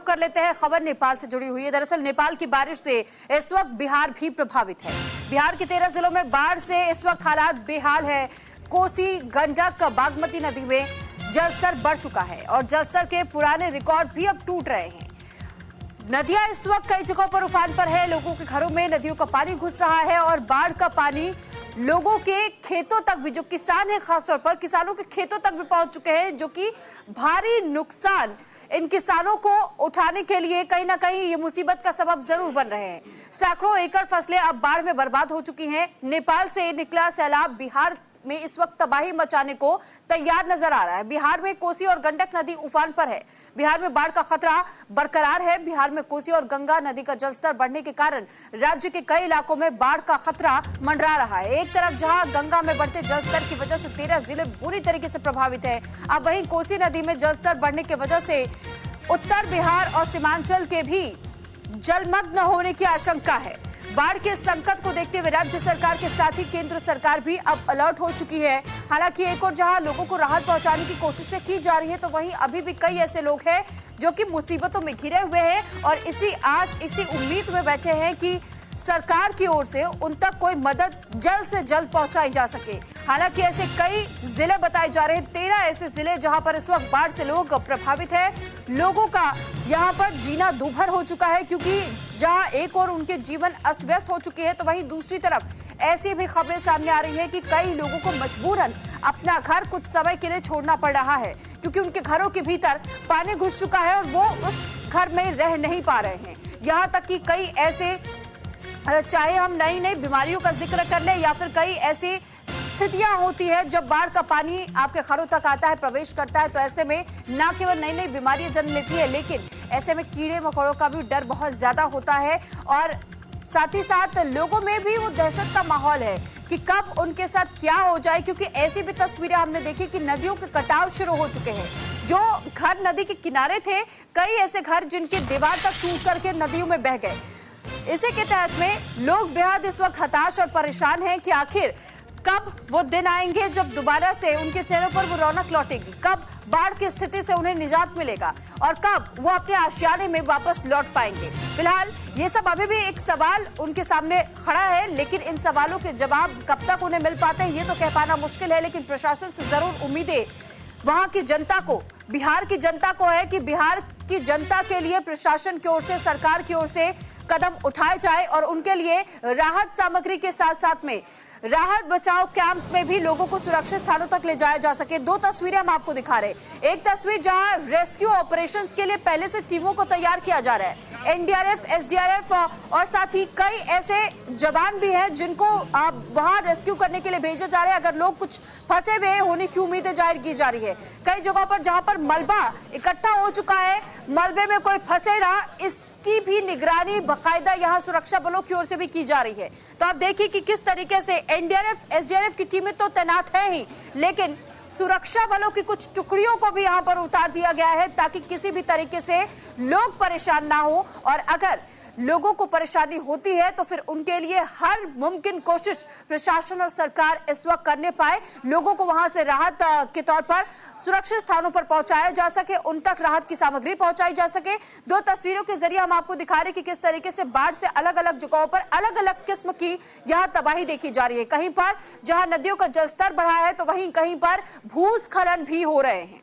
रुख कर लेते हैं। खबर नेपाल से जुड़ी हुई है। दरअसल नेपाल की बारिश से इस वक्त बिहार भी प्रभावित है। बिहार के 13 जिलों में बाढ़ से इस वक्त हालात बेहाल है। कोसी, गंडक, बागमती नदी में जलस्तर बढ़ चुका है और जलस्तर के पुराने रिकॉर्ड भी अब टूट रहे हैं। नदियां इस वक्त कई जगहों पर उफान पर है। लोगों के घरों में नदियों का पानी घुस रहा है और बाढ़ का पानी लोगों के खेतों तक भी, जो किसान हैं खासतौर पर, किसानों के खेतों तक भी पहुंच चुके हैं, जो कि भारी नुकसान इन किसानों को उठाने के लिए कहीं ना कहीं ये मुसीबत का सबब जरूर बन रहे हैं। सैकड़ों एकड़ फसलें अब बाढ़ में बर्बाद हो चुकी हैं। नेपाल से निकला सैलाब बिहार में इस वक्त तबाही मचाने को तैयार नजर आ रहा है। बिहार में कोसी और गंडक नदी उफान पर है। बिहार में बाढ़ का खतरा बरकरार है। बिहार में कोसी और गंगा नदी का जलस्तर बढ़ने के कारण राज्य के कई इलाकों में बाढ़ का खतरा मंडरा रहा है। एक तरफ जहां गंगा में बढ़ते जलस्तर की वजह से 13 जिले बुरी तरीके से प्रभावित है, अब वहीं कोसी नदी में जलस्तर बढ़ने की वजह से उत्तर बिहार और सीमांचल के भी जलमग्न होने की आशंका है। बाढ़ के संकट को देखते हुए राज्य सरकार के साथ ही केंद्र सरकार भी अब अलर्ट हो चुकी है। हालांकि एक और जहां लोगों को राहत पहुंचाने की कोशिशें की जा रही है, तो वहीं अभी भी कई ऐसे लोग हैं जो कि मुसीबतों में घिरे हुए हैं और इसी आस, इसी उम्मीद में बैठे हैं कि सरकार की ओर से उन तक कोई मदद जल्द से जल्द पहुंचाई जा सके। हालांकि ऐसे कई जिले बताए जा रहे हैं, 13 ऐसे जिले जहां पर इस वक्त बाढ़ से लोग प्रभावित हैं। लोगों का यहां पर जीना दूभर हो चुका है, क्योंकि जहां एक और उनके जीवन अस्त व्यस्त हो चुके हैं, तो वहीं दूसरी तरफ ऐसी भी खबरें सामने आ रही है कि कई लोगों को मजबूरन अपना घर कुछ समय के लिए छोड़ना पड़ रहा है, क्योंकि उनके घरों के भीतर पानी घुस चुका है और वो उस घर में रह नहीं पा रहे हैं। यहाँ तक कि कई ऐसे, चाहे हम नई नई बीमारियों का जिक्र कर ले या फिर कई ऐसी स्थितियां होती है जब बाढ़ का पानी आपके घरों तक आता है, प्रवेश करता है, तो ऐसे में न केवल नई नई बीमारियां जन्म लेती है, लेकिन ऐसे में कीड़े मकोड़ों का भी डर बहुत ज्यादा होता है और साथ ही साथ लोगों में भी वो दहशत का माहौल है कि कब उनके साथ क्या हो जाए। क्योंकि ऐसी भी तस्वीरें हमने देखी कि नदियों के कटाव शुरू हो चुके हैं। जो घर नदी के किनारे थे, कई ऐसे घर जिनके दीवार तक टूट करके नदियों में बह गए। इसी के तहत में लोग बेहद इस वक्त हताश और परेशान हैं कि आखिर कब वो दिन आएंगे जब दोबारा से उनके चेहरों पर वो रौनक लौटेगी, कब बाढ़ की स्थिति से उन्हें निजात मिलेगा और कब वो अपने आशियाने में वापस लौट पाएंगे। फिलहाल ये सब अभी भी एक सवाल उनके सामने खड़ा है, लेकिन इन सवालों के जवाब कब तक उन्हें मिल पाते हैं ये तो कह पाना मुश्किल है। लेकिन प्रशासन से जरूर उम्मीदें वहां की जनता को, बिहार की जनता को है कि बिहार की जनता के लिए प्रशासन की ओर से, सरकार की ओर से कदम उठाए जाए और उनके लिए राहत सामग्री के साथ साथ में राहत बचाव कैंप में भी लोगों को सुरक्षित स्थानों तक ले जाया जा सके। दो तस्वीरें हम आपको दिखा रहे हैं। एक तस्वीर जहां रेस्क्यू ऑपरेशंस के लिए पहले से टीमों को तैयार किया जा रहा है। एनडीआरएफ, एसडीआरएफ और साथ ही कई ऐसे जवान भी हैं जिनको वहां रेस्क्यू करने के लिए भेजा जा रहा है। अगर लोग कुछ फंसे हुए होने की उम्मीदें जाहिर की जा रही है। कई जगहों पर जहां पर मलबा इकट्ठा हो चुका है, मलबे में कोई फंसे ना, इसकी भी निगरानी बाकायदा यहाँ सुरक्षा बलों की ओर से भी की जा रही है। तो आप देखिए कि किस तरीके से एनडीआरएफ, एसडीआरएफ की टीमें तो तैनात है ही, लेकिन सुरक्षा बलों की कुछ टुकड़ियों को भी यहाँ पर उतार दिया गया है ताकि किसी भी तरीके से लोग परेशान ना हो। और अगर लोगों को परेशानी होती है तो फिर उनके लिए हर मुमकिन कोशिश प्रशासन और सरकार इस वक्त करने पाए, लोगों को वहां से राहत के तौर पर सुरक्षित स्थानों पर पहुंचाया जा सके, उन तक राहत की सामग्री पहुंचाई जा सके। दो तस्वीरों के जरिए हम आपको दिखा रहे हैं कि किस तरीके से बाढ़ से अलग अलग जगहों पर अलग अलग किस्म की यहाँ तबाही देखी जा रही है। कहीं पर जहां नदियों का जलस्तर बढ़ा है तो वहीं कहीं पर भूस्खलन भी हो रहे हैं।